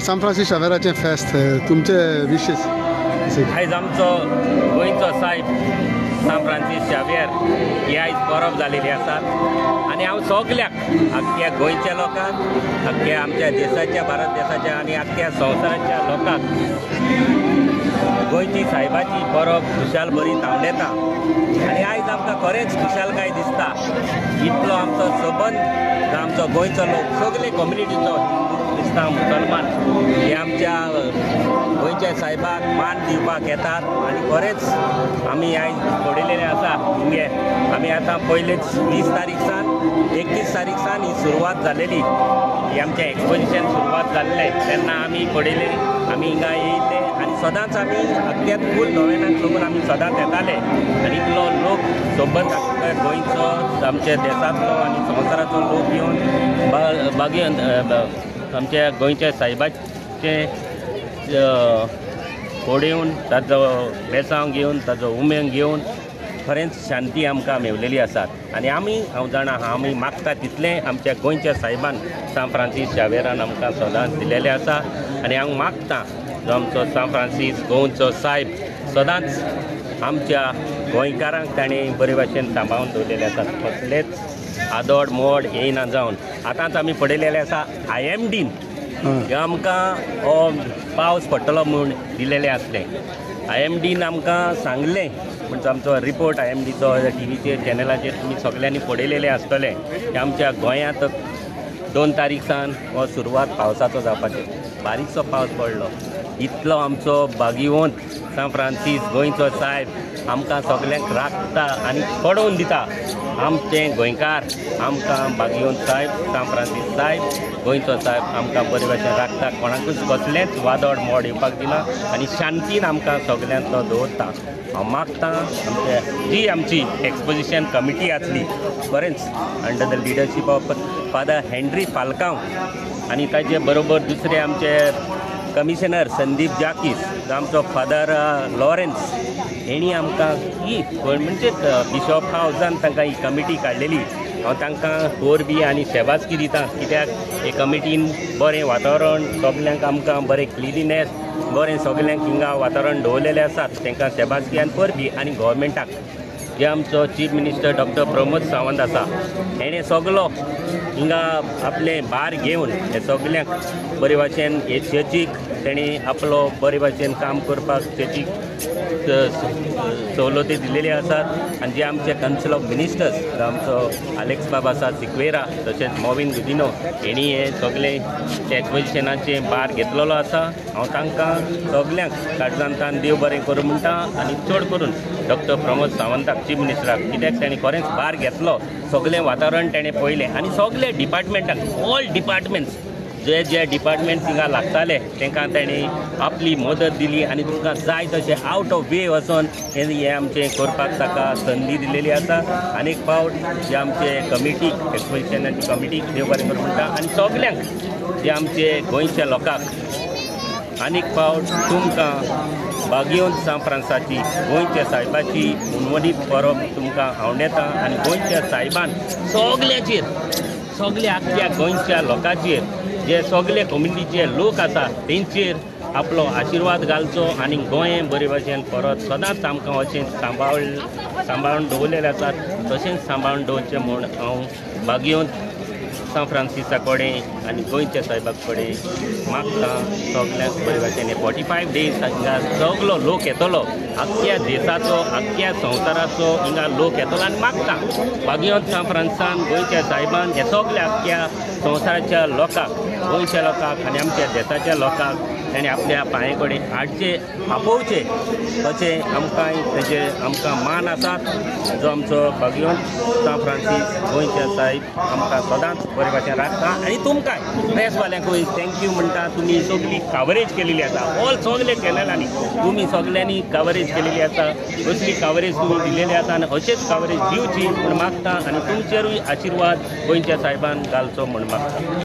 सांत फ्रांसीस शावेराचें फेस्त तुमचे विशेष आयज आमचो गोंयचो साहेब सांत फ्रांसीस शावेर ही आयज परब जालेली आसा आनी हांव सगळ्याक आख्ख्या गोंयच्या लोकांक आख्ख्या आमच्या देशाच्या भारत देशाच्या आनी आख्ख्या संवसाराच्या लोकांक गोंयची साहेबाची परब खुशाल बरी तावडेता आनी आयज आमकां खरेंच खुशालकाय दिसता इतलो आमचो सबंद आमचो गोंयचो लोक सगळे कम्युनिटीचो क्रिस्तांव मुसलमान हे आमच्या गोंयच्या साहेबाक मान दिवपाक येतात आनी खरेंच आमी आयज पडयलेले आसा हिंगे आमी आतां पयलेच 20 तारीख सावन 31 तारीख सावन ही सुरवात जालेली ही आमचें एक्सपोजिशन सुरवात जाल्लें तेन्ना आमी पडयले आमी हिंगा येयले आनी सदांच आमी अख्ख्या फूल नोवेनाक लागून आमी सदांच येताले आनी इतलो लोक सबंद आख्ख्या गोंयचो आमच्या देशांतलो आनी संवसाराचो लोक येवन बागेन आमच्या गोंयच्या साहेबाचे फोडेवन ताजो बेसांव घेवन ताजो उमेद घेवन खरेंच शांती आमकां मेवलेली आसात आनी हांव जाणा आमी मागता तितलें आमच्या गोंयच्या साहेबान सांत फ्रांसीस शावेरान आमकां सदांच दिलेलें आसा आनी हांव मागता जो आमचो सांत फ्रांसीस गोंयचो साहेब सदांच आमच्या गोंयकारांक ताणें बरे भाशेन सांबाळून दवरलेले आसात कसलेच आदोड मोड येयना जावन आतांच आमी पडयलेले आसा IMDन आमकां हो पावस पडटलो म्हूण दिलेलें आसलें IMDन आमकां सांगलें म्हणजे आमचो रिपोर्ट IMDचो टीव्हीचेर चॅनलाचेर तुमी सगळ्यांनी पडयलेले आसतले की आमच्या गोंयांत 2 तारीख सावन हो सुरवात पावसाचो जावपाचो बारीकसो पावस पडलो इतलो आमचो भागिवंत सांत फ्रांसीस गोंयचो साहेब आमकां सगळ्यांक राखता आनी पडोवन दिता आमचे गोंयकार आमकां भागिवंत साहेब सांत फ्रांसीस साहेब गोंयचो साहेब आमकां बरे भाशेन राखता कोणाकूच कसलेंच वादोड मोड येवपाक दिना आनी शांतीन आमकां सगळ्यांक तो दवरता हांव मागता जी आमची एक्सपोजिशन कमिटी आसली खरेंच under the leadership of father Henry Falcao आनी ताचे बरोबर दुसरे आमचे कमिशनर संदीप जाकीस आमचो फादर लॉरेन्स हेणी आमकां ही म्हणजे बिशॉप हावजान तांकां ही कमिटी काडलेली हांव तांकां तोर बी आनी शेबाजकी दिता कित्याक हे कमिटीन बरें वातावरण सगल्यांक आमकां बरें क्लिनिनेस बरें सगल्यांक हिंगा वातावरण दवरलेलें आसात तांकां शेबाजकी आनी परबी आनी गोवोरमेंटाक जे आमचो chief minister doctor Pramod Sawant आसा हेणें सगलो हिंगा आपले भार घेवन हे सगल्यांक बरे भाशेन हे चर्चीक तेणी आपलो बरे भाशेन काम करपाक चर्चीक सवलती दिलेली आसात आनी जे आमचे कावन्सील ऑफ मिनिस्टर्स आमचो आलेक्स बाब आसा सिक्वेरा तशेंच मॉविन गुदिनो हेणी हे सगळे एक्सपोजिशनाचे भार घेतलेलो आसा हांव तांकां सगल्यांक काळजांतान देव बरें करूं म्हणटा आनी चड करून डॉक्टर प्रमोद सावंताक चीफ मिनिस्टराक कित्याक ताणें खरेंच भार घेतलो सगळें वातावरण ताणें पळयलें आनी सगळे डिपार्टमेंटाक ऑल डिपार्टमेंट्स जे डिपार्टमेंट थिंगा लागताले तांकां ताणें आपली मदत दिली आनी तुमकां जाय तशें आवट ऑफ वे वचोन हें आमचें करपाक ताका संदी दिलेली आसा आनीक फावट जे आमचे कमिटी एक्सपोजिशनाची कमिटी देव बरें करूं म्हणटा आनी सगल्यांक जे आमचे गोंयच्या लोकांक आनीक फावट तुमकां भागिवंत सांत फ्रांसाची गोंयच्या साहेबाची उणवडीत परब तुमकां आवडेता आनी गोंयच्या साहेबान सगळे आख्ख्या गोंयच्या लोकांचेर जे सगळे कम्युनिटीचे लोक आसा तेंचेर आपलो आशिर्वाद घालचो आनी गोंय बरे भाशेन परत सदांच आमकां अशें सांबाळून दवरलेले आसात तशेंच सांबाळून दवरचें म्हूण हांव भागिवंत सांत फ्रांसिसा कडेन आनी गोंयच्या साहेबा कडेन मागता सगळ्यांक बरे भाशेन 45 डेज हिंगा सगलो लोक येतलो आख्ख्या देशाचो आख्ख्या संवसाराचो हिंगा लोक येतलो आनी मागता भागिवंत सांत फ्रांसान गोंयच्या साहेबान हे सगळ्या आख्ख्या संवसाराच्या लोकांक गोंयच्या लोकांक आनी आमच्या देशाच्या लोकांक ताणें आपल्या पांये कडेन हाडचे आपोवचे अशें आमकांय तेजे आमकां मान आसात जो आमचो भागिवंत सांत फ्रांसीस गोंयच्या साहेब आमकां सदांच बरे भाशेन राखता आनी तुमकांय प्रेसवाल्यांकूय थँक्यू म्हणटा तुमी सगळी कवरेज केलेली आसा ऑल सगळे चॅनलांनी तुमी सगळ्यांनी कवरेज केलेली आसा असली कवरेज तुमी दिलेली आसा आनी अशेंच कवरेज दिवची म्हूण मागता आनी तुमचेरूय आशिर्वाद गोंयच्या साहेबान घालचो म्हूण मागता.